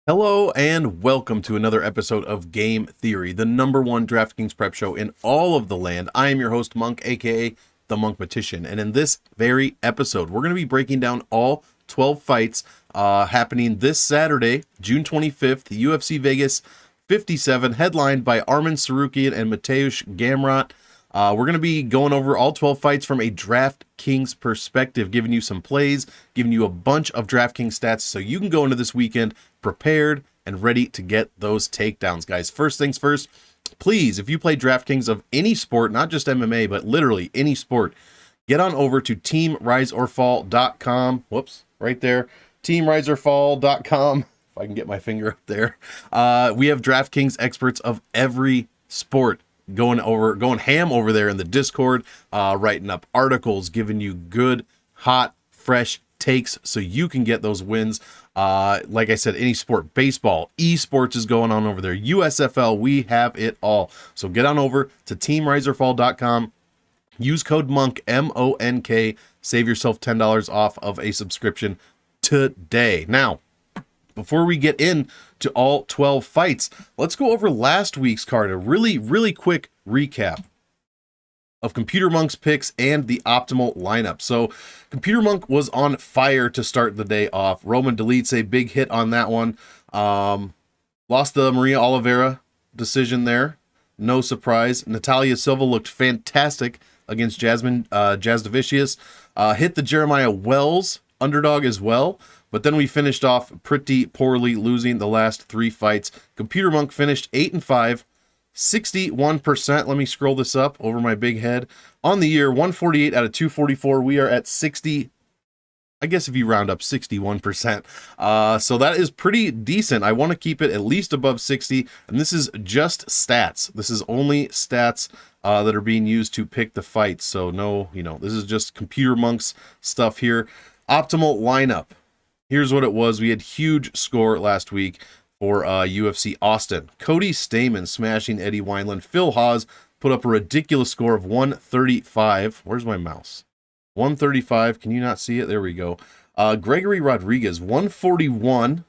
Hello and welcome to another episode of Game Theory, the #1 DraftKings prep show in all of the land. I am your host, Monk, aka the Monkmatician, and in this very episode, we're going to be breaking down all 12 fights happening this Saturday, June 25th, UFC Vegas 57, headlined by Arman, Tsarukyan, and Mateusz Gamrot. We're going to be going over all 12 fights from a DraftKings perspective, giving you some plays, giving you a bunch of DraftKings stats so you can go into this weekend prepared and ready to get those takedowns, guys. First things first, please, if you play DraftKings of any sport, not just MMA, but literally any sport, get on over to teamriseorfall.com. Whoops, right there. teamriseorfall.com. If I can get my finger up there. We have DraftKings experts of every sport going ham over there in the Discord, writing up articles, giving you good, hot, fresh takes so you can get those wins. Like I said, any sport, baseball, esports is going on over there, USFL, we have it all. So get on over to teamriseorfall.com, use code MONK, M-O-N-K, save yourself $10 off of a subscription today. Now, before we get into all 12 fights, let's go over last week's card, a really quick recap of Computer Monk's picks and the optimal lineup. So Computer Monk was on fire to start the day off. Roman Delice, a big hit on that one. Lost the Maria Oliveira decision there. No surprise. Natalia Silva looked fantastic against Jasmine Jasdavicius. Hit the Jeremiah Wells underdog as well. But then we finished off pretty poorly, losing the last 3 fights. Computer Monk finished 8-5. 61%. Let me scroll this up over my big head. On the year, 148 out of 244. We are at 60. I guess if you round up, 61%. So that is pretty decent. I want to keep it at least above 60. And this is just stats. This is only stats that are being used to pick the fights. So no, this is just Computer Monk's stuff here. Optimal lineup. Here's what it was. We had huge score last week for UFC Austin. Cody Stamann smashing Eddie Wineland. Phil Hawes put up a ridiculous score of 135. Where's my mouse? 135. Can you not see it? There we go. Gregory Rodriguez, 141.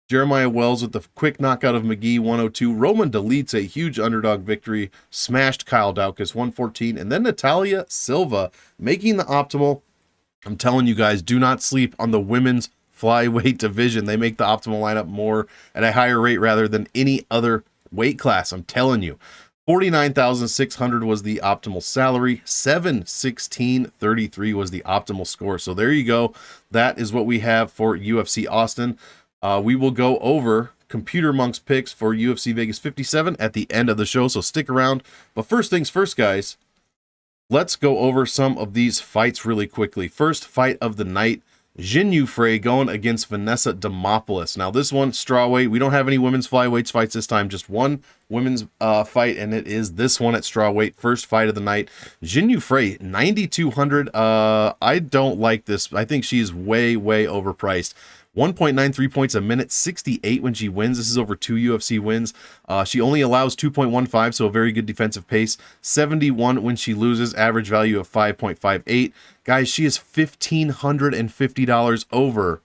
Jeremiah Wells with the quick knockout of McGee, 102. Roman Delice, a huge underdog victory. Smashed Kyle Daukaus, 114. And then Natalia Silva making the optimal. I'm telling you guys, do not sleep on the women's flyweight division. They make the optimal lineup more at a higher rate rather than any other weight class. I'm telling you. 49,600 was the optimal salary. 716.33 was the optimal score. So there you go. That is what we have for UFC Austin. We will go over Computer Monk's picks for UFC Vegas 57 at the end of the show. So stick around. But first things first, guys, let's go over some of these fights really quickly. First fight of the night, Frey going against Vanessa Demopoulos. Now this one, strawweight. We don't have any women's flyweights fights this time, just one women's fight, and it is this one at strawweight. First fight of the night. Frey, 9,200. I don't like this. I think she's way overpriced. 1.93 points a minute, 68 when she wins. This is over 2 UFC wins. She only allows 2.15, so a very good defensive pace. 71 when she loses, average value of 5.58. Guys, she is $1,550 over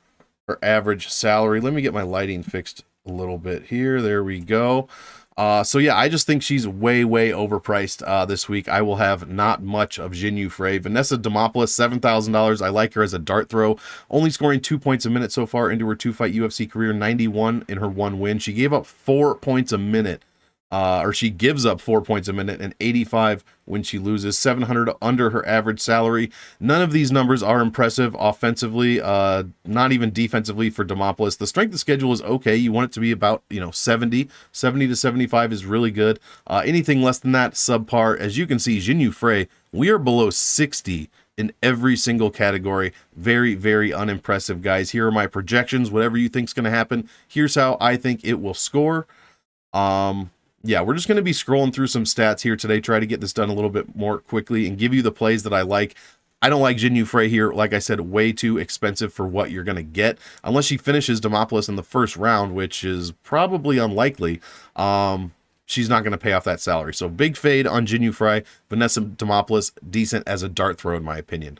her average salary. Let me get my lighting fixed a little bit here. There we go. So yeah, I just think she's way overpriced this week. I will have not much of Frey. Vanessa Demopoulos, $7,000. I like her as a dart throw. Only scoring 2 points a minute so far into her 2-fight UFC career, 91 in her 1 win. She gave up 4 points a minute. She gives up 4 points a minute and 85 when she loses. 700 under her average salary. None of these numbers are impressive offensively, not even defensively for Demopoulos. The strength of schedule is okay. You want it to be about 70 to 75 is really good. Anything less than that, subpar. As you can see, Frey, we are below 60 in every single category. Very unimpressive, guys. Here are my projections. Whatever you think is going to happen, here's how I think it will score. Yeah, we're just going to be scrolling through some stats here today, try to get this done a little bit more quickly and give you the plays that I like. I don't like Frey here. Like I said, way too expensive for what you're going to get. Unless she finishes Demopoulos in the first round, which is probably unlikely, she's not going to pay off that salary. So big fade on Frey. Vanessa Demopoulos, decent as a dart throw in my opinion.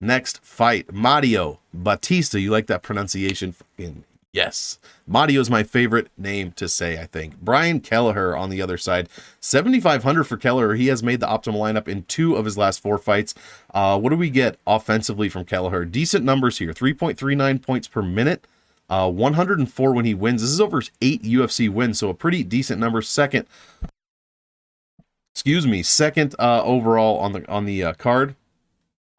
Next fight, Mario Bautista. You like that pronunciation? Fucking Yes. Mario is my favorite name to say, I think. Brian Kelleher on the other side. 7,500 for Kelleher. He has made the optimal lineup in 2 of his last 4 fights. What do we get offensively from Kelleher? Decent numbers here. 3.39 points per minute. 104 when he wins. This is over 8 UFC wins, so a pretty decent number. Second overall on the card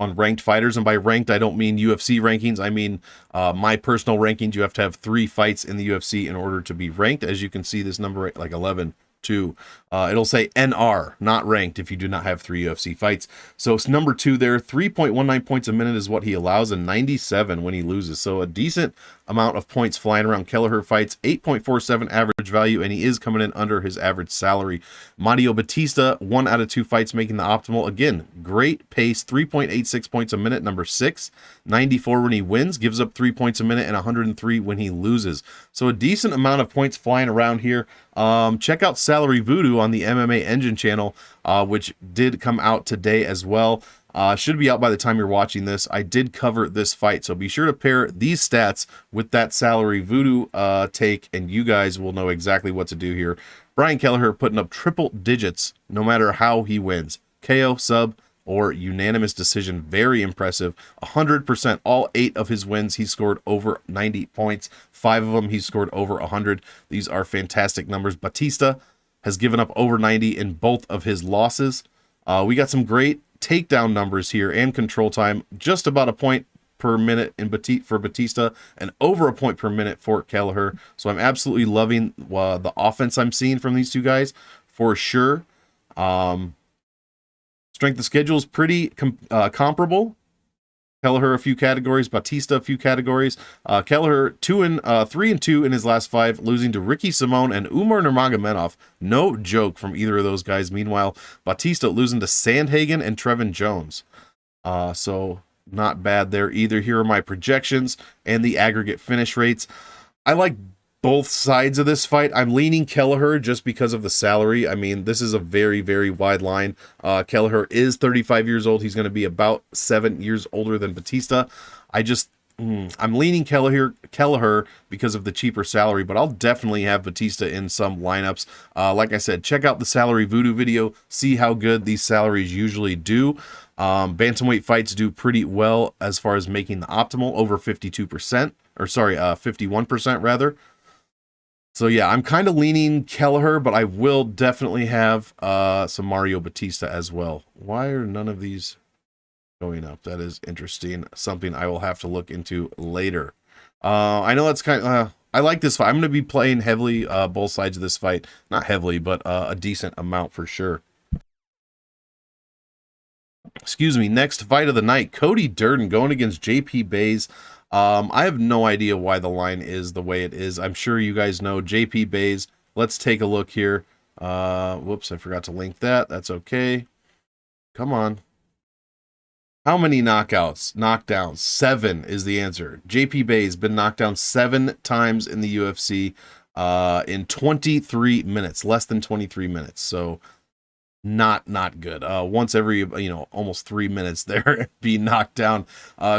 on ranked fighters. And by ranked, I don't mean UFC rankings. I mean my personal rankings. You have to have 3 fights in the UFC in order to be ranked. As you can see, this number like 11, 2. It'll say NR, not ranked, if you do not have 3 UFC fights. So it's number 2 there. 3.19 points a minute is what he allows, and 97 when he loses. So a decent amount of points flying around. Kelleher fights 8.47 average value, and he is coming in under his average salary. Mario Bautista, 1 out of 2 fights making the optimal. Again, great pace, 3.86 points a minute, number 6. 94 when he wins, gives up 3 points a minute, and 103 when he loses. So a decent amount of points flying around here. Check out Salary Voodoo on the MMA Engine channel, which did come out today as well. Should be out by the time you're watching this. I did cover this fight, so be sure to pair these stats with that Salary Voodoo take, and you guys will know exactly what to do here. Brian Kelleher putting up triple digits no matter how he wins. KO, sub, or unanimous decision. Very impressive. 100%. All 8 of his wins, he scored over 90 points. 5 of them, he scored over 100. These are fantastic numbers. Bautista has given up over 90 in both of his losses. We got some great takedown numbers here and control time. Just about a point per minute for Bautista and over a point per minute for Kelleher. So I'm absolutely loving the offense I'm seeing from these two guys for sure. Strength of schedule is pretty comparable. Kelleher a few categories, Bautista a few categories. Kelleher 3-2 in his last 5, losing to Ricky Simon and Umar Nurmagomedov. No joke from either of those guys. Meanwhile, Bautista losing to Sandhagen and Trevin Jones. So not bad there either. Here are my projections and the aggregate finish rates. I like both sides of this fight. I'm leaning Kelleher just because of the salary. I mean, this is a very, very wide line. Kelleher is 35 years old. He's going to be about 7 years older than Bautista. I'm leaning Kelleher because of the cheaper salary, but I'll definitely have Bautista in some lineups. Like I said, check out the Salary Voodoo video. See how good these salaries usually do. Bantamweight fights do pretty well as far as making the optimal, over 52%, or sorry, 51% rather. So yeah, I'm kind of leaning Kelleher, but I will definitely have some Mario Bautista as well. Why are none of these going up? That is interesting. Something I will have to look into later. I know that's kind of... I like this fight. I'm going to be playing heavily both sides of this fight. Not heavily, but a decent amount for sure. Excuse me. Next fight of the night. Cody Durden going against JP Buys. I have no idea why the line is the way it is. I'm sure you guys know JP Buys. Let's take a look here. Whoops, I forgot to link that. That's okay. Come on. How many knockouts? Knockdowns. 7 is the answer. JP Buys been knocked down 7 times in the UFC in 23 minutes. Less than 23 minutes. So not good. Once every almost 3 minutes there being knocked down.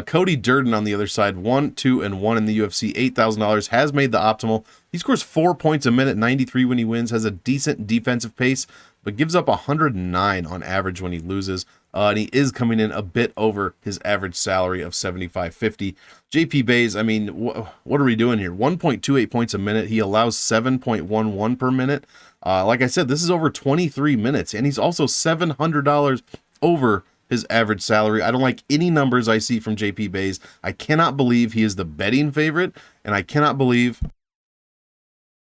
Cody Durden on the other side, 1-2-1 in the UFC, $8,000, has made the optimal. He scores 4 points a minute, 93 when he wins, has a decent defensive pace, but gives up 109 on average when he loses. And he is coming in a bit over his average salary of $75.50. JP Buys, I mean, what are we doing here? 1.28 points a minute. He allows 7.11 per minute. Like I said, this is over 23 minutes, and he's also $700 over his average salary. I don't like any numbers I see from JP Buys. I cannot believe he is the betting favorite, and I cannot believe...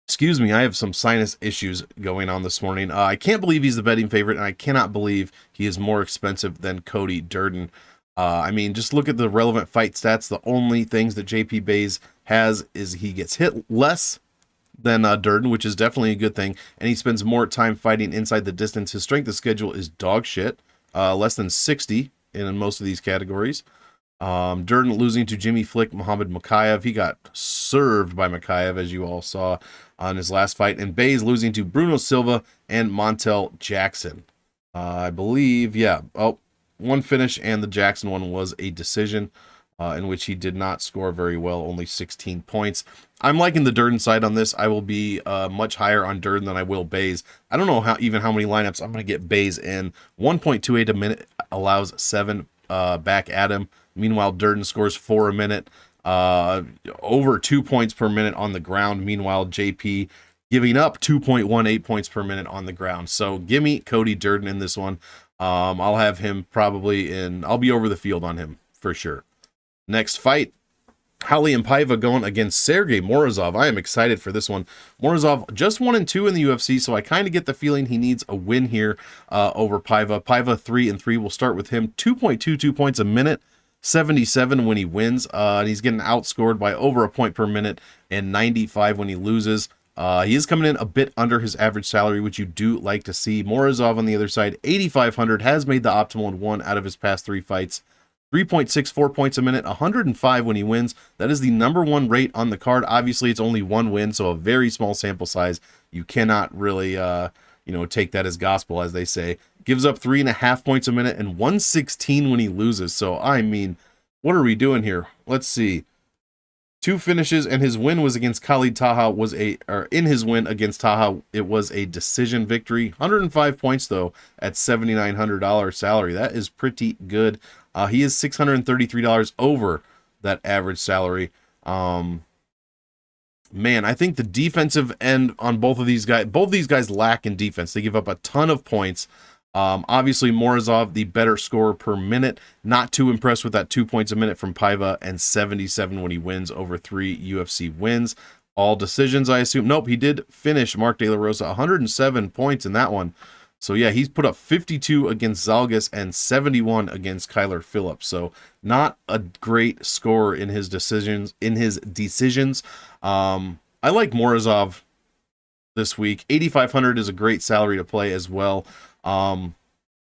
Excuse me, I have some sinus issues going on this morning. I can't believe he's the betting favorite, and I cannot believe he is more expensive than Cody Durden. I mean, just look at the relevant fight stats. The only things that JP Buys has is he gets hit less than Durden, which is definitely a good thing, and he spends more time fighting inside the distance. His strength of schedule is dog shit, less than 60 in most of these categories. Durden losing to Jimmy Flick, Muhammad Mokaev. He got served by Mokaev, as you all saw on his last fight. And Buys losing to Bruno Silva and Montel Jackson. I believe, yeah. Oh, one finish, and the Jackson one was a decision. in which he did not score very well, only 16 points. I'm liking the Durden side on this. I will be much higher on Durden than I will Bays. I don't know how many lineups I'm going to get Bays in. 1.28 a minute allows 7 back at him. Meanwhile, Durden scores 4 a minute, over 2 points per minute on the ground. Meanwhile, JP giving up 2.18 points per minute on the ground. So give me Cody Durden in this one. I'll have him probably in. I'll be over the field on him for sure. Next fight, ALL and Paiva going against Sergey Morozov. I am excited for this one. Morozov just 1-2 in the UFC, so I kind of get the feeling he needs a win here over Paiva. Paiva 3-3. We'll start with him. 2.22 points a minute, 77 when he wins. And he's getting outscored by over a point per minute and 95 when he loses. He is coming in a bit under his average salary, which you do like to see. Morozov on the other side, 8,500, has made the optimal in 1 out of his past 3 fights. 3.64 points a minute, 105 when he wins. That is the #1 rate on the card. Obviously, it's only 1 win, so a very small sample size. You cannot really, take that as gospel, as they say. Gives up 3.5 points a minute and 116 when he loses. So, I mean, what are we doing here? Let's see. 2 finishes, and his win was against Khalid Taha. In his win against Taha, it was a decision victory. 105 points though at $7,900 salary. That is pretty good. He is $633 over that average salary. Man, I think the defensive end on both these guys lack in defense. They give up a ton of points. Obviously, Morozov, the better scorer per minute. Not too impressed with that 2 points a minute from Paiva, and 77 when he wins over 3 UFC wins. All decisions, I assume. Nope, he did finish Mark De La Rosa, 107 points in that one. So yeah, he's put up 52 against Zalgas and 71 against Kyler Phillips. So not a great scorer in his decisions. I like Morozov this week. 8,500 is a great salary to play as well.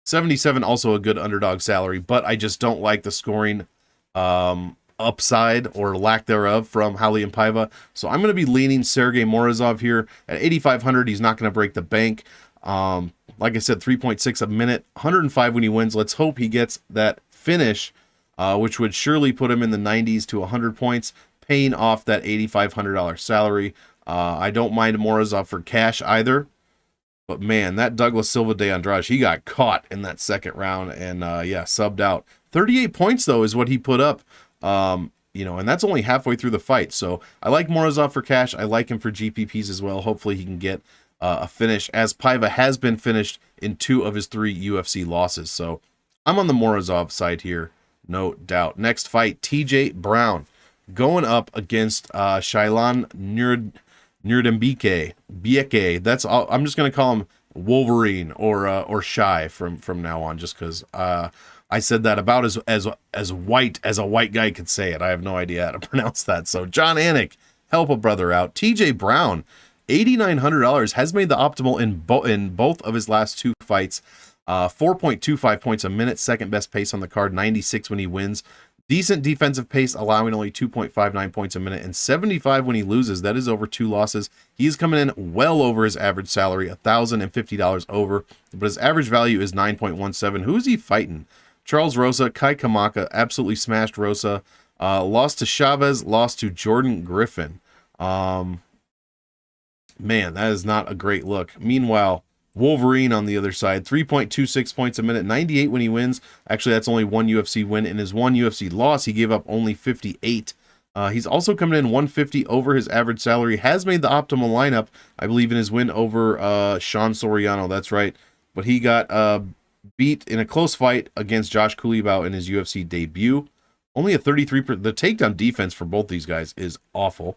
77 also a good underdog salary, but I just don't like the scoring upside or lack thereof from ALL and Paiva. So I'm going to be leaning Sergey Morozov here. At 8,500, he's not going to break the bank. Like I said, 3.6 a minute, 105 when he wins. Let's hope he gets that finish, which would surely put him in the 90s to 100 points, paying off that $8,500 salary. I don't mind Morozov for cash either. But man, that Douglas Silva de Andrade, he got caught in that second round and subbed out. 38 points though is what he put up. And that's only halfway through the fight. So I like Morozov for cash. I like him for GPPs as well. Hopefully he can get a finish, as Paiva has been finished in 2 of his 3 UFC losses. So I'm on the Morozov side here, no doubt. Next fight, TJ Brown going up against Shailan Nuerdanbieke. That's all. I'm just gonna call him Wolverine or Shy from now on, just because I said that about as white as a white guy could say it. I have no idea how to pronounce that. So John Anik, help a brother out. TJ Brown, $8,900, has made the optimal in both of his last 2 fights. 4.25 points a minute, second best pace on the card. 96 when he wins. Decent defensive pace, allowing only 2.59 points a minute, and 75 when he loses. That is over 2 losses. He's coming in well over his average salary, $1,050 over, but his average value is 9.17. Who is he fighting? Charles Rosa, Kai Kamaka, absolutely smashed Rosa. Lost to Chavez, lost to Jordan Griffin. Man, that is not a great look. Meanwhile, Wolverine on the other side, 3.26 points a minute, 98 when he wins. Actually, that's only 1 UFC win. In his 1 UFC loss, he gave up only 58. He's also coming in 150 over his average salary, has made the optimal lineup, I believe, in his win over Sean Soriano. That's right. But he got beat in a close fight against Josh Kulibau in his UFC debut. Only a 33%. The takedown defense for both these guys is awful.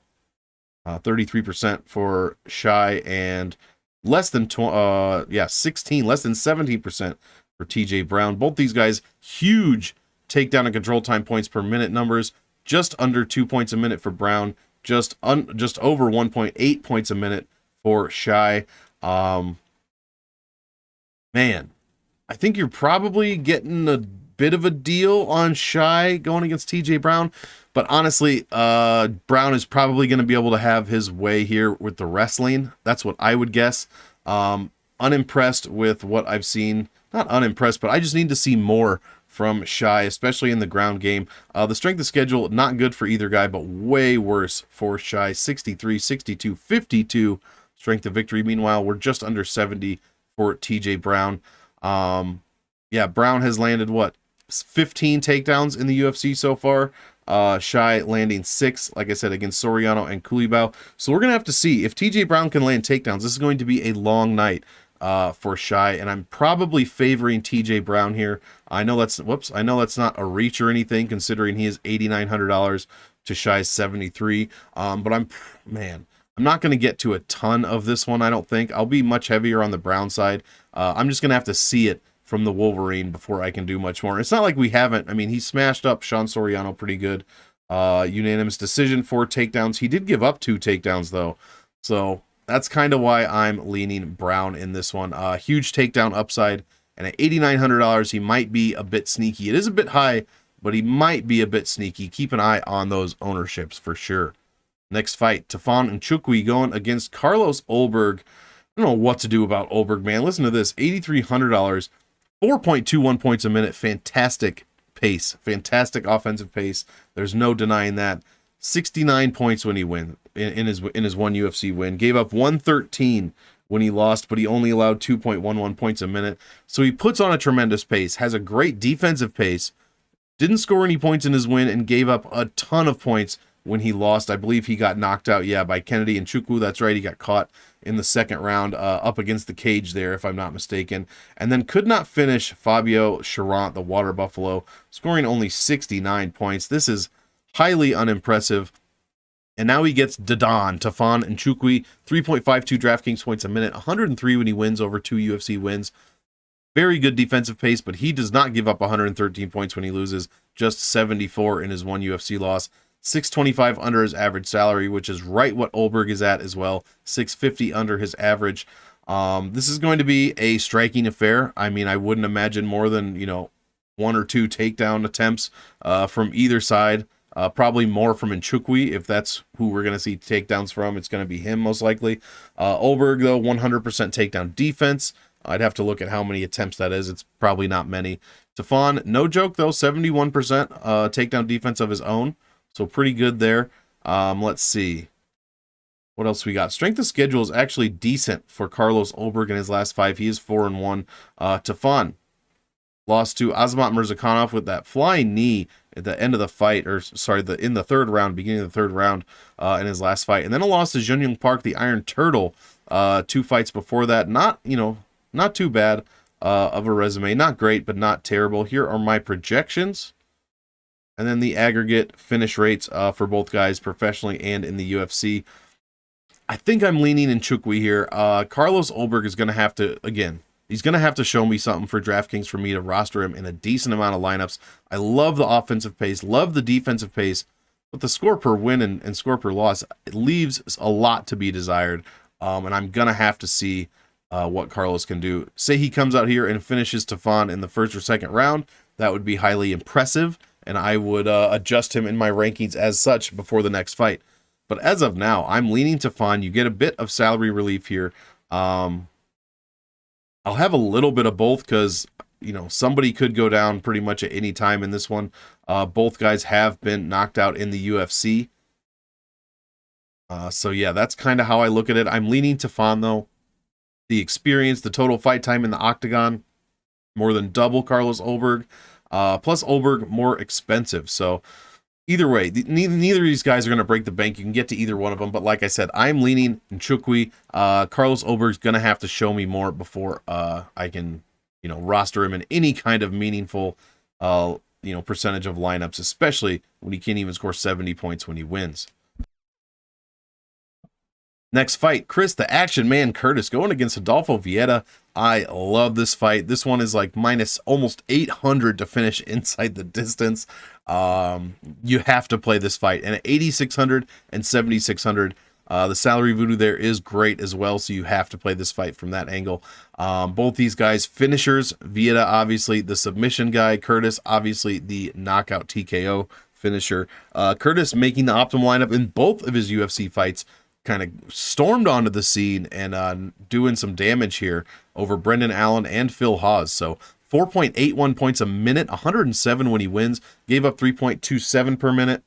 33% for Shy, and less than 17% for TJ Brown. Both these guys, huge takedown and control time points per minute numbers, just under 2 points a minute for Brown, just over 1.8 points a minute for Shy. Man, I think you're probably getting a bit of a deal on Shy going against TJ Brown. But honestly, Brown is probably going to be able to have his way here with the wrestling. That's what I would guess. Unimpressed with what I've seen. Not unimpressed, but I just need to see more from Shy, especially in the ground game. The strength of schedule, not good for either guy, but way worse for Shy. 63, 62, 52 strength of victory. Meanwhile, we're just under 70 for TJ Brown. Yeah, Brown has landed, what, 15 takedowns in the UFC so far. Shy landing 6, like I said, against Soriano and Kulibao. So we're going to have to see if TJ Brown can land takedowns. This is going to be a long night for Shy, and I'm probably favoring TJ Brown here. I know that's not a reach or anything, considering he is $8,900 to Shy's $73. But I'm not going to get to a ton of this one, I don't think. I'll be much heavier on the Brown side. I'm just going to have to see it from the Wolverine before I can do much more. It's not like we haven't. I mean, he smashed up Sean Soriano pretty good. Unanimous decision, 4 takedowns. He did give up 2 takedowns, though. So that's kind of why I'm leaning Brown in this one. Huge takedown upside. And at $8,900, he might be a bit sneaky. It is a bit high, but he might be a bit sneaky. Keep an eye on those ownerships for sure. Next fight, Tafon Nchukwi going against Carlos Ulberg. I don't know what to do about Ulberg, man. Listen to this, $8,300. 4.21 points a minute. Fantastic pace. Fantastic offensive pace. There's no denying that. 69 points when he win in his one UFC win. Gave up 113 when he lost, but he only allowed 2.11 points a minute. So he puts on a tremendous pace, has a great defensive pace, didn't score any points in his win, and gave up a ton of points when he lost. I believe he got knocked out, by Kennedy and Nchukwi. That's right, he got caught in the second round up against the cage there, if I'm not mistaken. And then could not finish Fabio Charant, the Water Buffalo, scoring only 69 points. This is highly unimpressive. And now he gets Tafon Nchukwi, 3.52 DraftKings points a minute, 103 when he wins over 2 UFC wins. Very good defensive pace, but he does not give up 113 points when he loses, just 74 in his one UFC loss. 625 under his average salary, which is right what Ulberg is at as well. 650 under his average. This is going to be a striking affair. I mean, I wouldn't imagine more than 1 or 2 takedown attempts from either side. Probably more from Nchukwi, if that's who we're going to see takedowns from. It's going to be him most likely. Ulberg, though, 100% takedown defense. I'd have to look at how many attempts that is. It's probably not many. Tafon, no joke though, 71% takedown defense of his own. So pretty good there. Let's see. What else we got? Strength of schedule is actually decent for Carlos Ulberg in his last 5. He is 4-1. Tafon lost to Azamat Murzakanov with that flying knee at the end of the fight, in the third round, beginning of the third round in his last fight. And then a loss to Junyoung Park, the Iron Turtle, 2 fights before that. Not too bad of a resume. Not great, but not terrible. Here are my projections. And then the aggregate finish rates for both guys professionally and in the UFC. I think I'm leaning Nchukwi here. Carlos Ulberg is going to have to, again, he's going to have to show me something for DraftKings for me to roster him in a decent amount of lineups. I love the offensive pace, love the defensive pace, but the score per win and score per loss, it leaves a lot to be desired. And I'm going to have to see what Carlos can do. Say he comes out here and finishes Tafon in the first or second round. That would be highly impressive, and I would adjust him in my rankings as such before the next fight. But as of now, I'm leaning Tafon. You get a bit of salary relief here. I'll have a little bit of both because, somebody could go down pretty much at any time in this one. Both guys have been knocked out in the UFC. So yeah, that's kind of how I look at it. I'm leaning Tafon, though. The experience, the total fight time in the octagon, more than double Carlos Ulberg. Plus Ulberg more expensive. So either way, neither of these guys are going to break the bank. You can get to either one of them. But like I said, I'm leaning Nchukwi. Carlos Ulberg's going to have to show me more before I can, roster him in any kind of meaningful, percentage of lineups, especially when he can't even score 70 points when he wins. Next fight, Chris the Action Man Curtis going against Adolfo Vieira. I love this fight. This one is like minus almost 800 to finish inside the distance. You have to play this fight. And at 8,600 and 7,600, the salary voodoo there is great as well. So you have to play this fight from that angle. Both these guys finishers. Vieira, obviously the submission guy. Curtis, obviously the knockout TKO finisher. Curtis making the optimal lineup in both of his UFC fights. Kind of stormed onto the scene and doing some damage here over Brendan Allen and Phil Hawes. So 4.81 points a minute, 107 when he wins, gave up 3.27 per minute.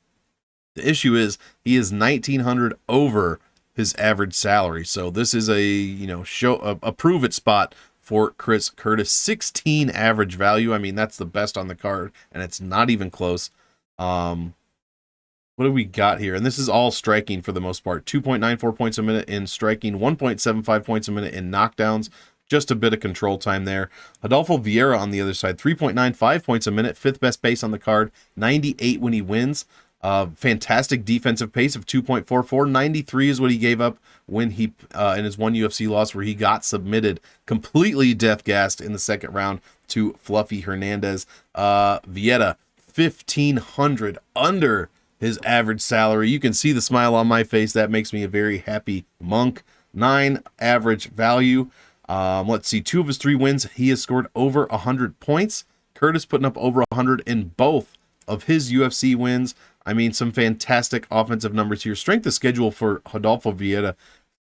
The issue is he is 1,900 over his average salary. So this is a prove it spot for Chris Curtis. 16 average value. I mean, that's the best on the card, and it's not even close. What do we got here? And this is all striking for the most part. 2.94 points a minute in striking, 1.75 points a minute in knockdowns. Just a bit of control time there. Rodolfo Vieira on the other side, 3.95 points a minute, 5th best pace on the card, 98 when he wins. Fantastic defensive pace of 2.44. 93 is what he gave up when he in his one UFC loss where he got submitted, completely death-gassed in the second round to Fluffy Hernandez. Vieira, 1,500 under his average salary. You can see the smile on my face. That makes me a very happy monk. 9 average value. Let's see, 2 of his 3 wins, he has scored over 100 points. Curtis putting up over 100 in both of his UFC wins. I mean, some fantastic offensive numbers here. Strength of schedule for Rodolfo Vieira,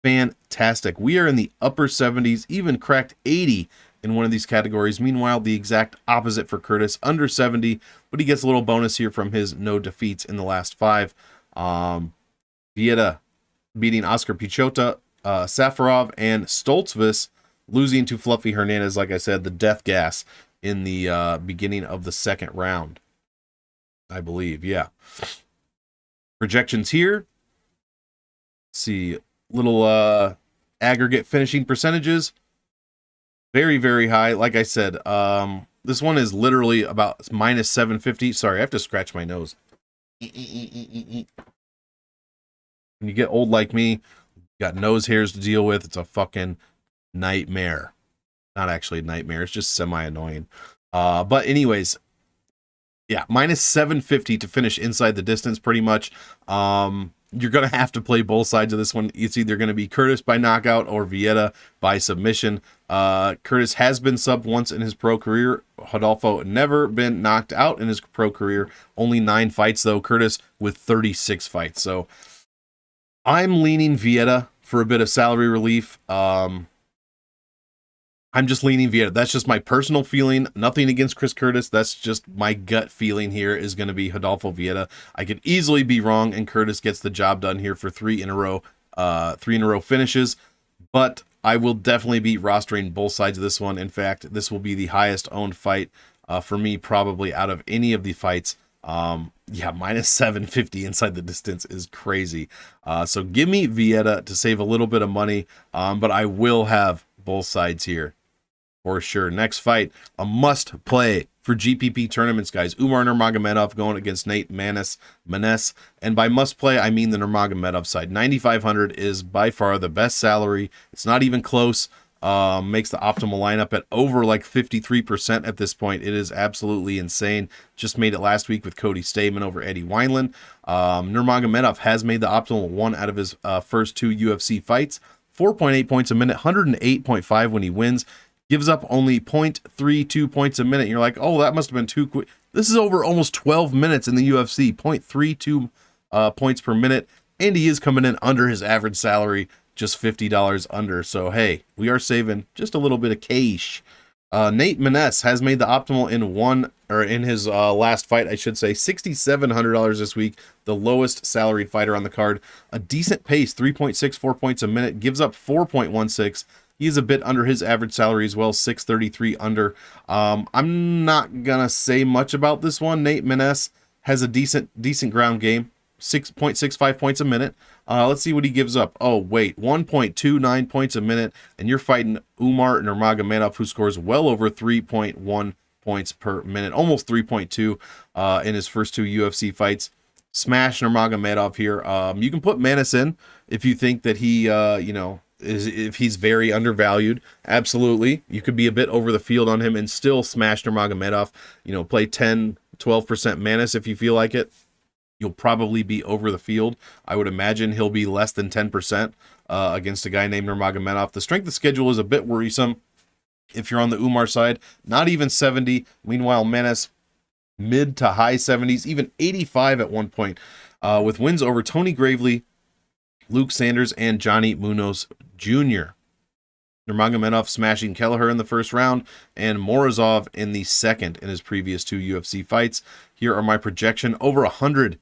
fantastic. We are in the upper 70s, even cracked 80 in one of these categories. Meanwhile, the exact opposite for Curtis, under 70, but he gets a little bonus here from his no defeats in the last 5. Vieira beating Oscar Pichota, Safarov, and Stoltzfus, losing to Fluffy Hernandez, like I said, the death gas in the beginning of the second round, I believe. Yeah. Projections here. Let's see, little aggregate finishing percentages. Very, very high. Like I said, this one is literally about minus 750. Sorry, I have to scratch my nose. When you get old like me, you got nose hairs to deal with. It's a fucking nightmare. Not actually a nightmare. It's just semi-annoying. But anyways, yeah, minus 750 to finish inside the distance pretty much. You're going to have to play both sides of this one. It's either going to be Curtis by knockout or Vieira by submission. Curtis has been subbed once in his pro career. Rodolfo never been knocked out in his pro career. Only 9 fights, though. Curtis with 36 fights. So I'm leaning Vieira for a bit of salary relief. I'm just leaning Vieira. That's just my personal feeling. Nothing against Chris Curtis. That's just my gut feeling here is going to be Rodolfo Vieira. I could easily be wrong, and Curtis gets the job done here for 3 in a row finishes. But I will definitely be rostering both sides of this one. In fact, this will be the highest owned fight for me, probably out of any of the fights. Yeah, minus 750 inside the distance is crazy. So give me Vieira to save a little bit of money, but I will have both sides here for sure. Next fight, a must play for GPP tournaments, guys. Umar Nurmagomedov going against Nate Maness. And by must play, I mean the Nurmagomedov side. 9,500 is by far the best salary. It's not even close. Makes the optimal lineup at over like 53% at this point. It is absolutely insane. Just made it last week with Cody Stamen over Eddie Wineland. Nurmagomedov has made the optimal 1 out of his first 2 UFC fights. 4.8 points a minute, 108.5 when he wins. Gives up only 0.32 points a minute. You're like, oh, that must have been too quick. This is over almost 12 minutes in the UFC. 0.32 points per minute. And he is coming in under his average salary, just $50 under. So, hey, we are saving just a little bit of cash. Nate Maness has made the optimal in his last fight, I should say. $6,700 this week. The lowest salaried fighter on the card. A decent pace, 3.64 points a minute. Gives up 4.16. He's a bit under his average salary as well, 633 under. I'm not going to say much about this one. Nate Maness has a decent ground game, 6.65 points a minute. Let's see what he gives up. Oh, wait, 1.29 points a minute, and you're fighting Umar Nurmagomedov, who scores well over 3.1 points per minute, almost 3.2 in his first 2 UFC fights. Smash Nurmagomedov here. You can put Maness in if you think that he, if he's very undervalued. Absolutely. You could be a bit over the field on him and still smash Nurmagomedov. Play 10, 12% Maness if you feel like it. You'll probably be over the field. I would imagine he'll be less than 10% against a guy named Nurmagomedov. The strength of schedule is a bit worrisome if you're on the Umar side. Not even 70. Meanwhile, Maness, mid to high 70s, even 85 at one point, with wins over Tony Gravely, Luke Sanders, and Johnny Munoz Jr. Nurmagomedov smashing Kelleher in the first round, and Morozov in the second in his previous 2 UFC fights. Here are my projection, over 100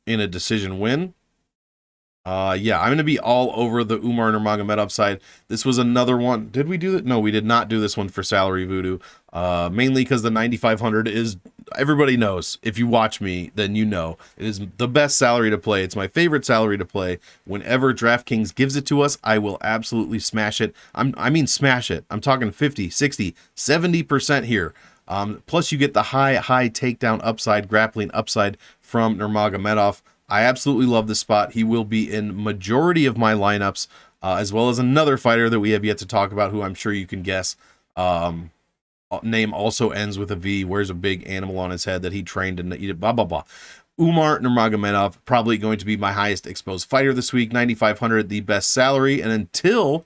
in a decision win. Yeah, I'm going to be all over the Umar Nurmagomedov side. This was another one. Did we do it? No, we did not do this one for Salary Voodoo. Mainly because the 9,500 is, everybody knows. If you watch me, then you know. It is the best salary to play. It's my favorite salary to play. Whenever DraftKings gives it to us, I will absolutely smash it. I mean smash it. I'm talking 50, 60, 70% here. Plus you get the high takedown upside, grappling upside from Nurmagomedov. I absolutely love this spot. He will be in majority of my lineups, as well as another fighter that we have yet to talk about, who I'm sure you can guess. Name also ends with a V, wears a big animal on his head that he trained and eat it, blah, blah, blah. Umar Nurmagomedov, probably going to be my highest exposed fighter this week, 9,500, the best salary. And until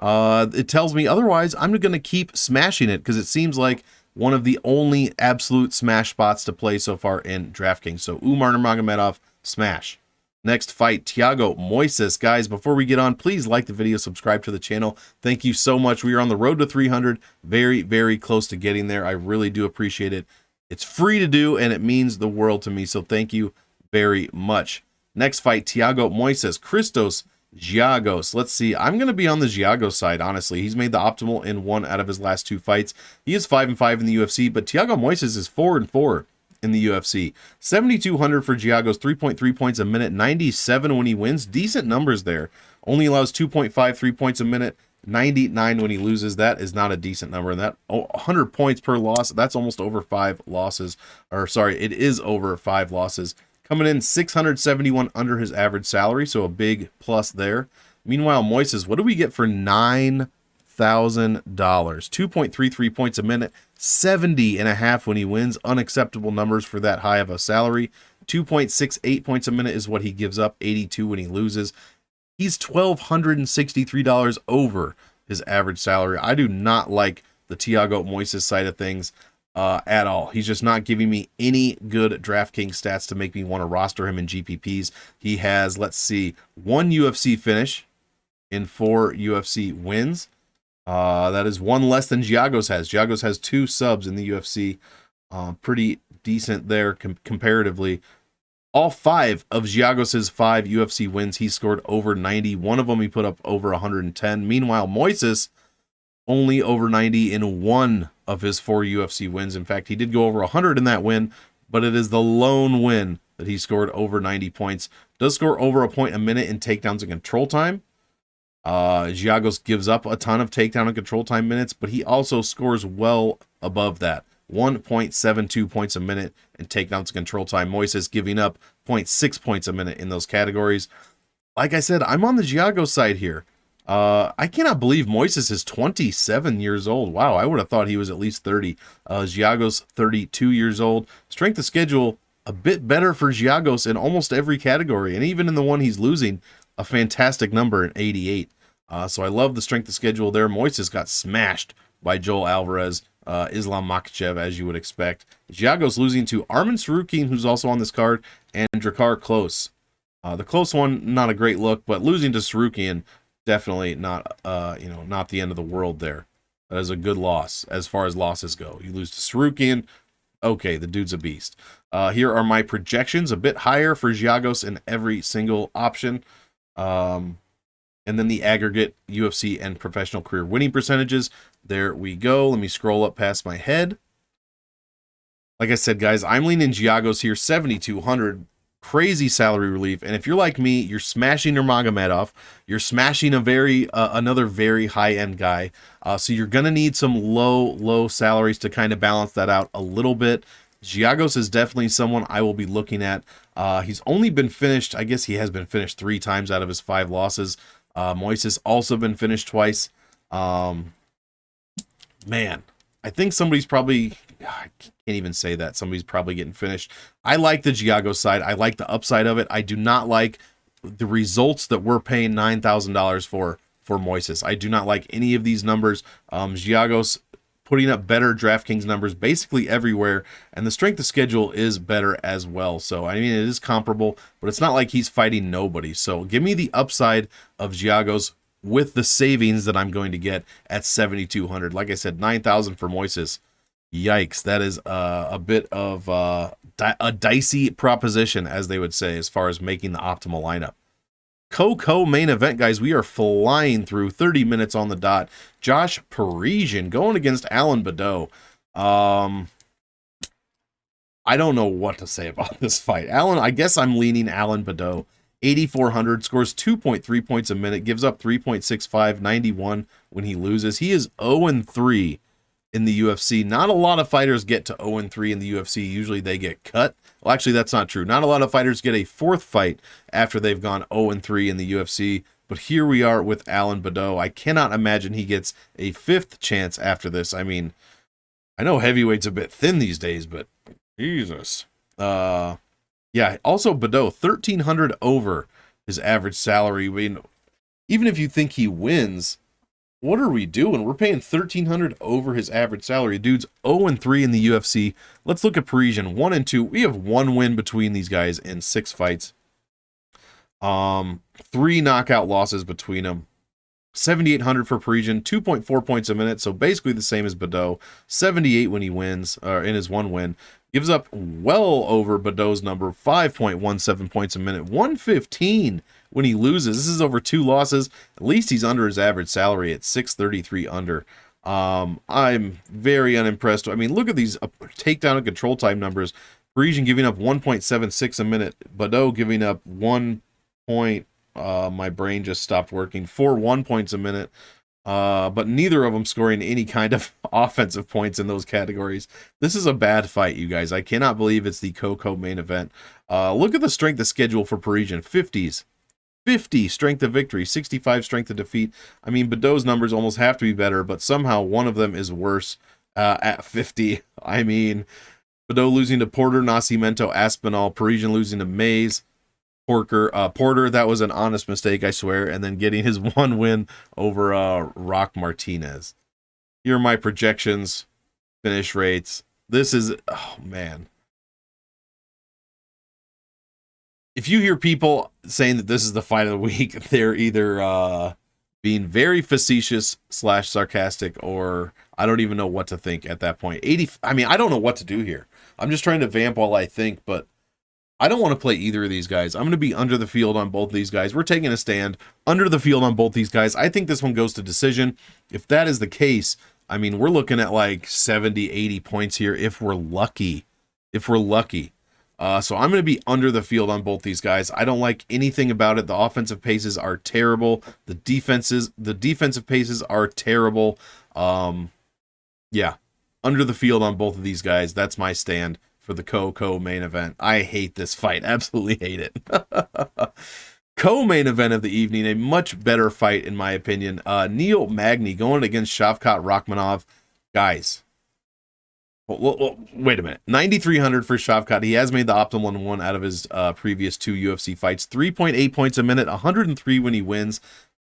it tells me otherwise, I'm going to keep smashing it, because it seems like one of the only absolute smash spots to play so far in DraftKings. So Umar Nurmagomedov, smash. Next fight, Thiago Moises. Guys, before we get on, please like the video, subscribe to the channel. Thank you so much. We are on the road to 300. Very, very close to getting there. I really do appreciate it. It's free to do, and it means the world to me. So thank you very much. Next fight, Thiago Moises, Christos Giagos. Let's see. I'm going to be on the Giagos side, honestly. He's made the optimal in 1 out of his last 2 fights. He is 5-5 in the UFC, but Thiago Moises is 4-4 in the UFC. 7,200 for Giagos, 3.3 points a minute, 97 when he wins. Decent numbers there. Only allows 2.53 points a minute, 99 when he loses. That is not a decent number. And that 100 points per loss, that's almost over 5 losses. Or sorry, it is over 5 losses. Coming in 671 under his average salary, so a big plus there. Meanwhile, Moises, what do we get for $9,000? 2.33 points a minute, 70.5 when he wins. Unacceptable numbers for that high of a salary. 2.68 points a minute is what he gives up, 82 when he loses. He's $1,263 over his average salary. I do not like the Thiago Moises side of things at all. He's just not giving me any good DraftKings stats to make me want to roster him in GPPs. He has, let's see, 1 UFC finish in 4 UFC wins. That is 1 less than Giagos has. Giagos has 2 subs in the UFC. Pretty decent there comparatively. All 5 of Giagos's 5 UFC wins, he scored over 90. One of them he put up over 110. Meanwhile, Moises only over 90 in 1 of his 4 UFC wins. In fact, he did go over 100 in that win, but it is the lone win that he scored over 90 points. Does score over a point a minute in takedowns and control time. Giagos gives up a ton of takedown and control time minutes, but he also scores well above that. 1.72 points a minute in takedowns and control time. Moises giving up 0.6 points a minute in those categories. Like I said, I'm on the Giagos side here. I cannot believe Moises is 27 years old. Wow, I would have thought he was at least 30. Giagos, 32 years old. Strength of schedule, a bit better for Giagos in almost every category. And even in the one he's losing, a fantastic number at 88. So I love the strength of schedule there. Moises got smashed by Joel Alvarez, Islam Makhachev, as you would expect. Giagos losing to Arman Tsarukyan, who's also on this card, and Drakkar Klose. The close one, not a great look, but losing to Tsarukyan, definitely not, not the end of the world there. That is a good loss as far as losses go. You lose to Tsarukyan, okay, the dude's a beast. Here are my projections, a bit higher for Giagos in every single option. And then the aggregate UFC and professional career winning percentages. There we go. Let me scroll up past my head. Like I said, guys, I'm leaning Giagos here, 7,200. Crazy salary relief. And if you're like me, you're smashing Nurmagomedov. You're smashing another very high-end guy. So you're going to need some low salaries to kind of balance that out a little bit. Giagos is definitely someone I will be looking at. He's only been finished, I guess he has been finished 3 times out of his 5 losses. Moises also been finished twice. Man, I think somebody's probably, I can't even say that. Somebody's probably getting finished. I like the Giagos side. I like the upside of it. I do not like the results that we're paying $9,000 for Moises. I do not like any of these numbers. Giagos putting up better DraftKings numbers basically everywhere, and the strength of schedule is better as well. So, I mean, it is comparable, but it's not like he's fighting nobody. So, give me the upside of Giagos with the savings that I'm going to get at 7,200. Like I said, 9,000 for Moises. Yikes, that is a bit of a dicey proposition, as they would say, as far as making the optimal lineup. Co-main event, guys. We are flying through 30 minutes on the dot. Josh Parisian going against Alan Baudot. I don't know what to say about this fight. I guess I'm leaning Alan Baudot. 8,400, scores 2.3 points a minute, gives up 3.65, 91 when he loses. He is 0-3 in the UFC. Not a lot of fighters get to 0-3 in the UFC. Usually they get cut. Well, actually, that's not true. Not a lot of fighters get a fourth fight after they've gone 0-3 in the UFC. But here we are with Alan Baudot. I cannot imagine he gets a fifth chance after this. I mean, I know heavyweight's a bit thin these days, but Jesus. Yeah, also Baudot, 1,300 over his average salary. I mean, even if you think he wins, what are we doing? We're paying 1,300 over his average salary. Dude's 0-3 in the UFC. Let's look at Parisian, 1-2. We have one win between these guys in 6 fights. 3 knockout losses between them. 7,800 for Parisian, 2.4 points a minute, so basically the same as Baudot. 78 when he wins, or in his one win. Gives up well over Baudot's number, 5.17 points a minute, 115 when he loses. This is over 2 losses. At least he's under his average salary at 633 under. I'm very unimpressed. I mean, look at these takedown and control time numbers. Parisian giving up 1.76 a minute. Baudot giving up 1 point. My brain just stopped working. 1 points a minute. But neither of them scoring any kind of offensive points in those categories. This is a bad fight, you guys. I cannot believe it's the main event. Look at the strength of schedule for Parisian. 50s. 50 strength of victory, 65 strength of defeat. I mean, Baudot's numbers almost have to be better, but somehow one of them is worse at 50. I mean, Baudot losing to Porter, Nascimento, Aspinall, Parisian losing to Mays, Porter, that was an honest mistake, I swear, and then getting his one win over Rock Martinez. Here are my projections, finish rates. This is, oh man. If you hear people saying that this is the fight of the week, they're either being very facetious / sarcastic, or I don't even know what to think at that point. I mean, I don't know what to do here. I'm just trying to vamp while I think, but I don't want to play either of these guys. I'm going to be under the field on both these guys. We're taking a stand under the field on both these guys. I think this one goes to decision. If that is the case, I mean, we're looking at like 70, 80 points here if we're lucky. So I'm going to be under the field on both these guys. I don't like anything about it. The offensive paces are terrible. The defensive paces are terrible. Yeah, under the field on both of these guys. That's my stand for the main event. I hate this fight. Absolutely hate it. Co-main event of the evening, a much better fight in my opinion. Neil Magny going against Shavkat Rakhmonov. Guys, wait a minute. 9,300 for Shavkat. He has made the optimal one out of his previous 2 UFC fights. 3.8 points a minute, 103 when he wins.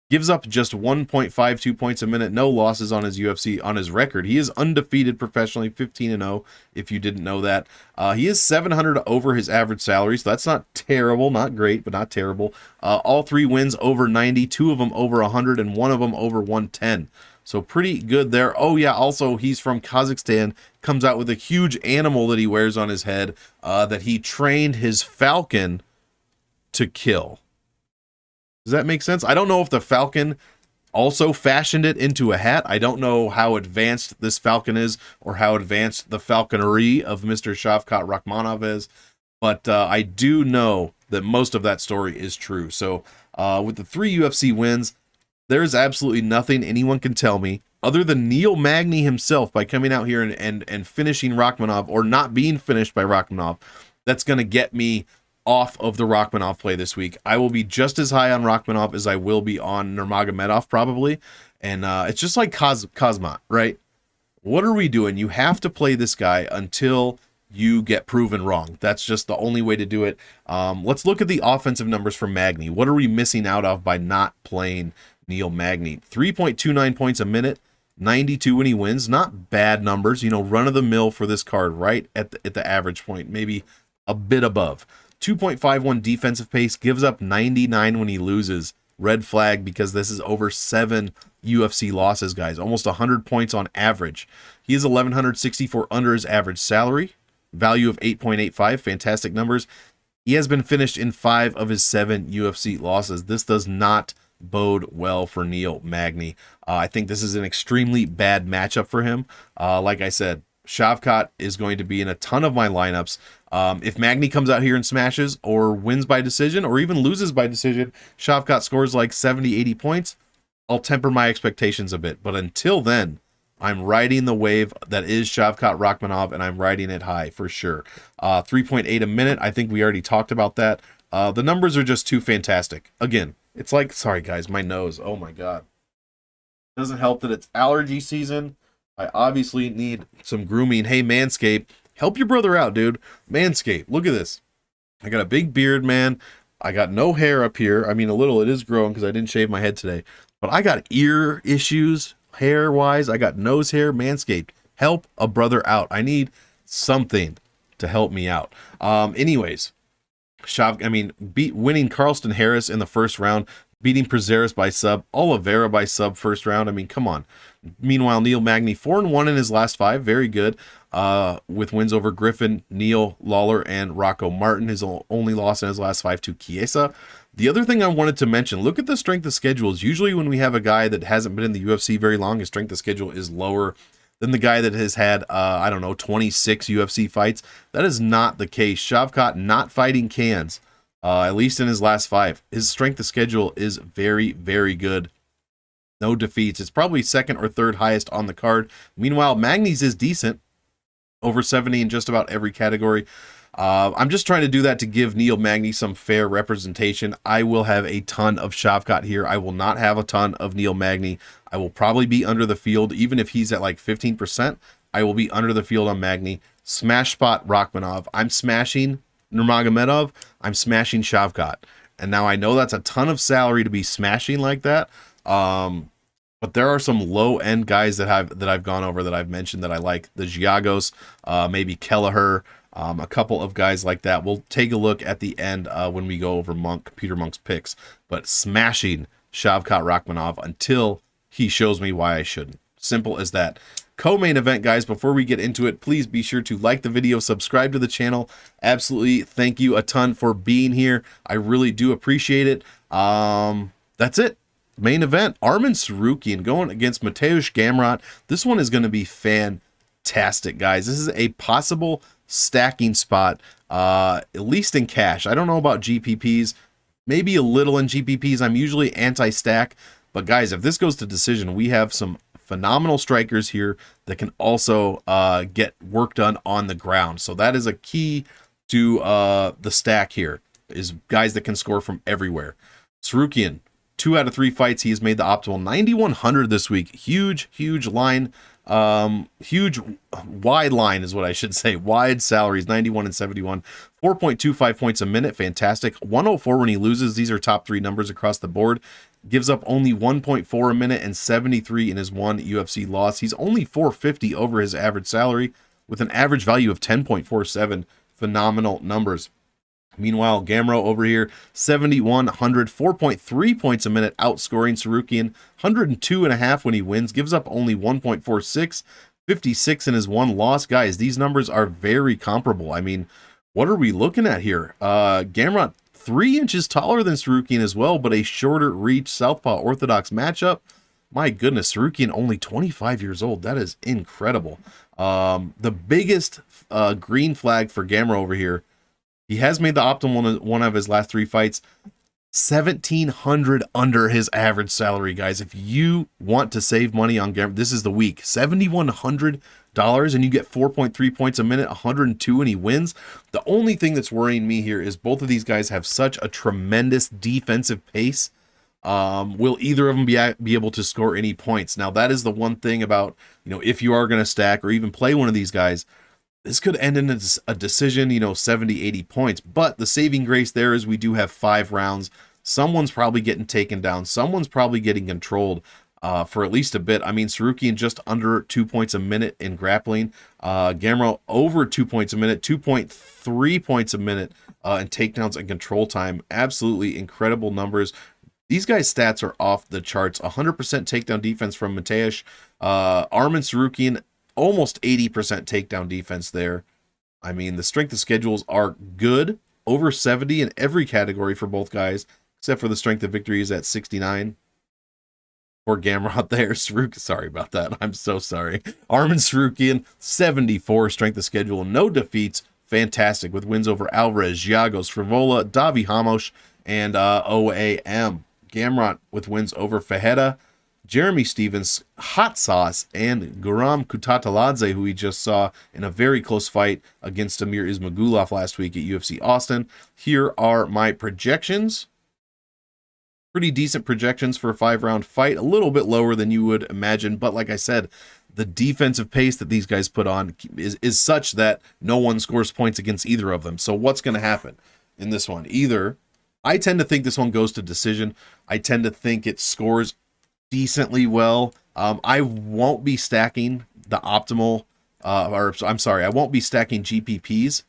Gives up just 1.52 points a minute. No losses on his record. He is undefeated professionally, 15-0, if you didn't know that. He is 700 over his average salary, so that's not terrible. Not great, but not terrible. All 3 wins over 90, 2 of them over 100, and 1 of them over 110. So pretty good there. Oh yeah, also he's from Kazakhstan. Comes out with a huge animal that he wears on his head that he trained his falcon to kill. Does that make sense? I don't know if the falcon also fashioned it into a hat. I don't know how advanced this falcon is or how advanced the falconry of Mr. Shavkat Rakhmonov is. But I do know that most of that story is true. So with the 3 UFC wins, there's absolutely nothing anyone can tell me other than Neil Magny himself by coming out here and finishing Rakhmonov or not being finished by Rakhmonov. That's going to get me off of the Rakhmonov play this week. I will be just as high on Rakhmonov as I will be on Nurmagomedov probably. And it's just like Kazmat, right? What are we doing? You have to play this guy until you get proven wrong. That's just the only way to do it. Let's look at the offensive numbers for Magny. What are we missing out of by not playing Neil Magny? 3.29 points a minute, 92 when he wins. Not bad numbers, run of the mill for this card, right at the average point, maybe a bit above. 2.51 defensive pace, gives up 99 when he loses. red flag, because this is over 7 UFC losses, guys. Almost 100 points on average. He is 1,164 under his average salary. Value of 8.85. Fantastic numbers. He has been finished in 5 of his 7 UFC losses. This does not bode well for Neil Magny. I think this is an extremely bad matchup for him. Like I said, Shavkat is going to be in a ton of my lineups. If Magny comes out here and smashes or wins by decision or even loses by decision, Shavkat scores like 70, 80 points, I'll temper my expectations a bit. But until then, I'm riding the wave that is Shavkat Rakhmonov, and I'm riding it high for sure. 3.8 a minute. I think we already talked about that. The numbers are just too fantastic. Again, it's like, sorry guys, my nose. Oh my God. Doesn't help that it's allergy season. I obviously need some grooming. Hey, Manscaped, help your brother out, dude. Manscaped, look at this. I got a big beard, man. I got no hair up here. I mean, a little, it is growing because I didn't shave my head today. But I got ear issues, hair-wise. I got nose hair. Manscaped, help a brother out. I need something to help me out. Anyways, winning Carlston Harris in the first round, beating Prazeres by sub, Oliveira by sub first round. I mean, come on. Meanwhile, Neil Magny 4-1 in his last 5, very good. With wins over Griffin, Neil, Lawler, and Rocco Martin. His only loss in his last 5 to Chiesa. The other thing I wanted to mention, look at the strength of schedules. Usually when we have a guy that hasn't been in the UFC very long, his strength of schedule is lower than the guy that has had, 26 UFC fights. That is not the case. Shavkat not fighting cans, at least in his last 5. His strength of schedule is very, very good. No defeats. It's probably second or third highest on the card. Meanwhile, Magny's is decent. Over 70 in just about every category. I'm just trying to do that to give Neil Magny some fair representation. I will have a ton of Shavkat here. I will not have a ton of Neil Magny. I will probably be under the field. Even if he's at like 15%, I will be under the field on Magny. Smash spot Rakhmonov. I'm smashing Nurmagomedov. I'm smashing Shavkat. And now I know that's a ton of salary to be smashing like that. But there are some low-end guys that I've gone over that I've mentioned that I like. The Giagos, maybe Kelleher, a couple of guys like that. We'll take a look at the end when we go over Peter Monk's picks. But smashing Shavkat Rakhmonov until he shows me why I shouldn't. Simple as that. Co-main event, guys, before we get into it, please be sure to like the video, subscribe to the channel. Absolutely, thank you a ton for being here. I really do appreciate it. That's it. Main event, Arman Tsarukyan going against Mateusz Gamrot. This one is going to be fantastic, guys. This is a possible stacking spot, at least in cash. I don't know about GPPs, maybe a little in GPPs. I'm usually anti-stack, but guys, if this goes to decision, we have some phenomenal strikers here that can also get work done on the ground. So that is a key to the stack here, is guys that can score from everywhere. Tsarukyan, 2 out of 3 fights, he has made the optimal 9,100 this week. Huge line, huge wide line is what I should say. Wide salaries, 91 and 71, 4.25 points a minute, fantastic. 104 when he loses. These are top 3 numbers across the board. Gives up only 1.4 a minute and 73 in his 1 UFC loss. He's only 450 over his average salary with an average value of 10.47. Phenomenal numbers. Meanwhile, Gamrot over here, 7,100, 4.3 points a minute, outscoring Tsarukyan, 102.5 when he wins, gives up only 1.46, 56 in his 1 loss. Guys, these numbers are very comparable. I mean, what are we looking at here? Gamrot 3 inches taller than Tsarukyan as well, but a shorter reach southpaw orthodox matchup. My goodness, Tsarukyan only 25 years old. That is incredible. The biggest green flag for Gamrot over here, he has made the optimal one of his last 3 fights. 1,700 under his average salary, guys. If you want to save money on Gamrot, this is the week. $7,100 and you get 4.3 points a minute, 102, and he wins. The only thing that's worrying me here is both of these guys have such a tremendous defensive pace. Will either of them be able to score any points? Now, that is the one thing about, if you are going to stack or even play one of these guys, this could end in a decision, 70, 80 points. But the saving grace there is we do have 5 rounds. Someone's probably getting taken down. Someone's probably getting controlled for at least a bit. I mean, Tsarukyan just under 2 points a minute in grappling. Gamrot over 2 points a minute, 2.3 points a minute in takedowns and control time. Absolutely incredible numbers. These guys' stats are off the charts. 100% takedown defense from Mateusz. Arman Tsarukyan, almost 80% takedown defense there. I mean, the strength of schedules are good. Over 70 in every category for both guys, except for the strength of victory is at 69. Or Gamrot there. Sorry about that. I'm so sorry. Arman Tsarukyan, 74 strength of schedule. No defeats. Fantastic with wins over Alvarez, Giagos, Frivola, Davi Hamos, and OAM. Gamrot with wins over Fajeda, Jeremy Stevens, Hot Sauce, and Guram Kutataladze, who we just saw in a very close fight against Amir Ismagulov last week at UFC Austin. Here are my projections. Pretty decent projections for a 5-round fight. A little bit lower than you would imagine, but like I said, the defensive pace that these guys put on is such that no one scores points against either of them. So what's going to happen in this one? Either I tend to think this one goes to decision. I tend to think it scores decently well. I won't be stacking the optimal, I won't be stacking GPPs,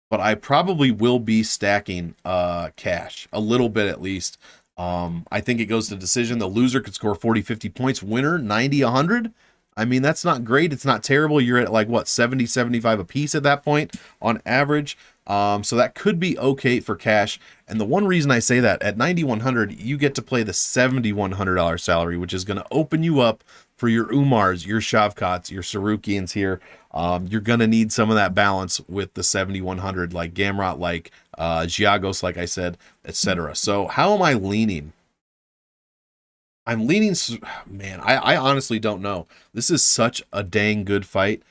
but I probably will be stacking cash, a little bit at least. I think it goes to decision. The loser could score 40, 50 points. Winner, 90, 100. I mean, that's not great. It's not terrible. You're at like, what, 70, 75 a piece at that point on average. So that could be okay for cash. And the one reason I say that, at 9,100, you get to play the $7,100 salary, which is going to open you up for your Umars, your Shavkats, your Tsarukyans here. You're going to need some of that balance with the 7,100, like Gamrot, like Giagos, like I said, etc. So how am I leaning? I'm leaning, man, I honestly don't know. This is such a dang good fight.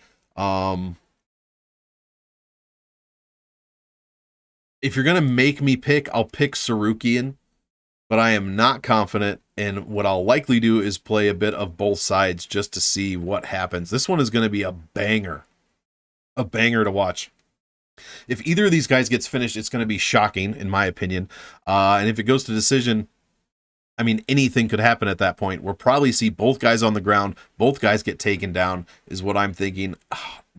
If you're going to make me pick, I'll pick Tsarukyan, but I am not confident. And what I'll likely do is play a bit of both sides just to see what happens. This one is going to be a banger to watch. If either of these guys gets finished, it's going to be shocking, in my opinion. And if it goes to decision, I mean, anything could happen at that point. We'll probably see both guys on the ground. Both guys get taken down is what I'm thinking.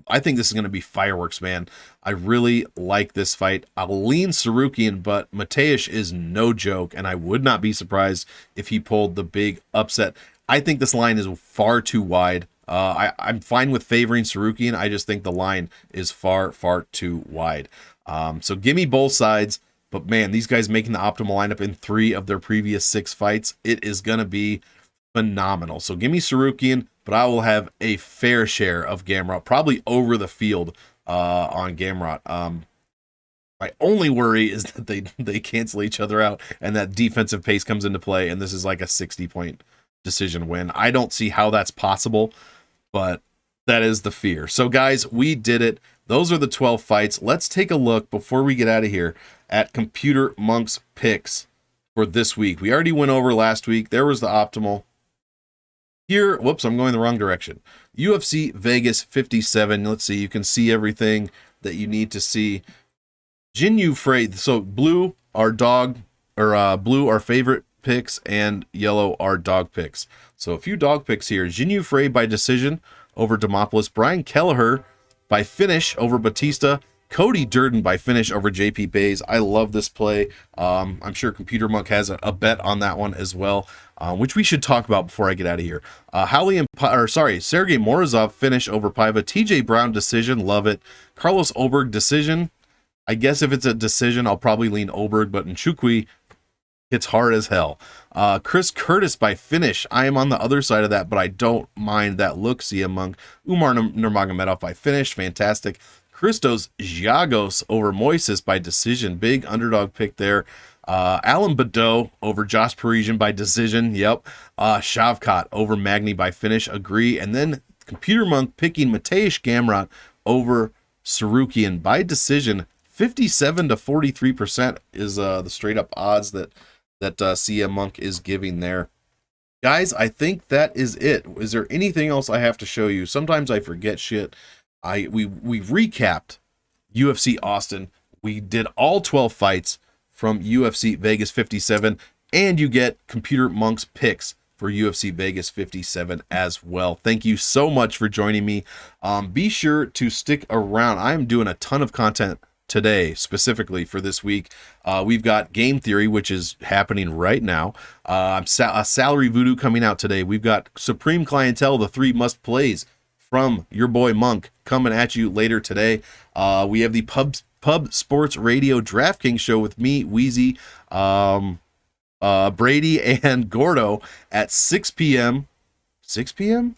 I think this is going to be fireworks, man. I really like this fight. I'll lean Tsarukyan, but Mateusz is no joke, and I would not be surprised if he pulled the big upset. I think this line is far too wide. I'm fine with favoring Tsarukyan. I just think the line is far, far too wide. So give me both sides. But man, these guys making the optimal lineup in 3 of their previous 6 fights, it is going to be phenomenal. So give me Tsarukyan, but I will have a fair share of Gamrot, probably over the field on Gamrot. My only worry is that they cancel each other out and that defensive pace comes into play, and this is like a 60-point decision win. I don't see how that's possible, but that is the fear. So guys, we did it. Those are the 12 fights. Let's take a look before we get out of here at Computer Monk's picks for this week. We already went over last week. There was the optimal. Here, whoops, I'm going the wrong direction. UFC Vegas 57. Let's see, you can see everything that you need to see. Jinyu Frey. So blue are dog, or blue are favorite picks, and yellow are dog picks. So a few dog picks here. Jinyu Frey by decision over Demopoulos. Brian Kelleher by finish over Bautista. Cody Durden by finish over JP Bays. I love this play. I'm sure Computer Monk has a bet on that one as well, which we should talk about before I get out of here. Sergey Morozov finish over Paiva. TJ Brown decision, love it. Carlos Ulberg decision. I guess if it's a decision, I'll probably lean Ulberg, but Nchukwi hits hard as hell. Chris Curtis by finish. I am on the other side of that, but I don't mind that look. See among Umar Nurmagomedov by finish. Fantastic. Christos Giagos over Moises by decision. Big underdog pick there. Alan Baudot over Josh Parisian by decision. Yep. Shavkat over Magny by finish. Agree. And then Computer Monk picking Mateusz Gamrot over Tsarukyan by decision. 57 to 43% is the straight up odds that CM Monk is giving there. Guys, I think that is it. Is there anything else I have to show you? Sometimes I forget shit. We recapped UFC Austin. We did all 12 fights from UFC Vegas 57, and you get Computer Monk's picks for UFC Vegas 57 as well. Thank you so much for joining me. Be sure to stick around. I am doing a ton of content today, specifically for this week. We've got Game Theory, which is happening right now. Salary Voodoo coming out today. We've got Supreme Clientele, the 3 must plays from your boy Monk, coming at you later today. We have the Pub Sports Radio DraftKings show with me, Wheezy, Brady, and Gordo at 6 p.m. 6 p.m.?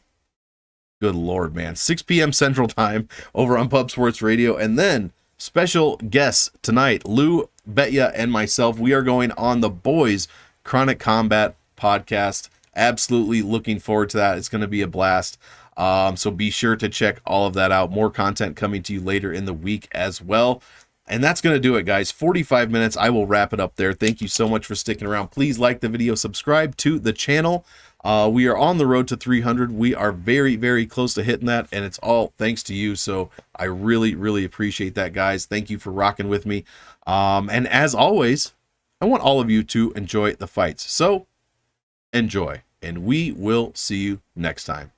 Good Lord, man. 6 p.m. Central Time over on Pub Sports Radio. And then special guests tonight, Lou, Betya, and myself. We are going on the Boys Chronic Combat podcast. Absolutely looking forward to that. It's going to be a blast. So be sure to check all of that out. More content coming to you later in the week as well. And that's going to do it, guys. 45 minutes. I will wrap it up there. Thank you so much for sticking around. Please like the video, subscribe to the channel. We are on the road to 300. We are very, very close to hitting that, and it's all thanks to you. So I really, really appreciate that, guys. Thank you for rocking with me. And as always, I want all of you to enjoy the fights. So enjoy, and we will see you next time.